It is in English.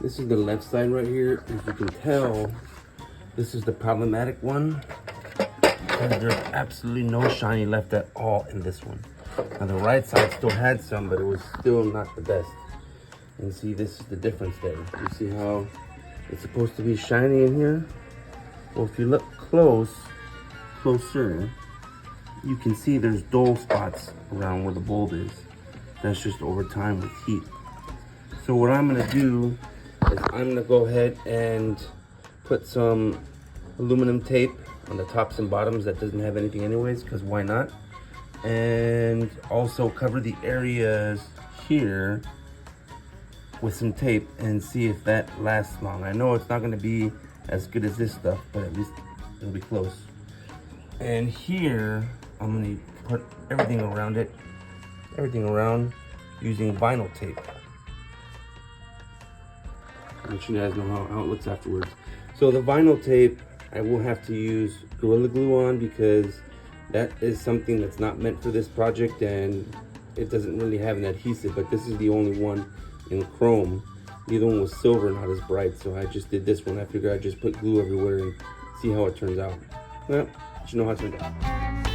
This is the left side right here. As you can tell, this is the problematic one. And there's absolutely no shiny left at all in this one. Now the right side still had some, but it was still not the best. And see, this is the difference there. You see how it's supposed to be shiny in here? Well, if you look closer, you can see there's dull spots around where the bulb is. That's just over time with heat. So what I'm gonna do is I'm gonna go ahead and put some aluminum tape on the tops and bottoms that doesn't have anything anyways, because why not? And also cover the areas here with some tape and see if that lasts long. I know it's not gonna be as good as this stuff, but at least it'll be close. And here, I'm gonna put everything around it, using vinyl tape. I'll let you guys know how it looks afterwards. So the vinyl tape, I will have to use Gorilla Glue on because that is something that's not meant for this project and it doesn't really have an adhesive, but this is the only one in chrome. The other one was silver, not as bright, so I just did this one. I figured I'd just put glue everywhere and see how it turns out. Well, you know how it turned out.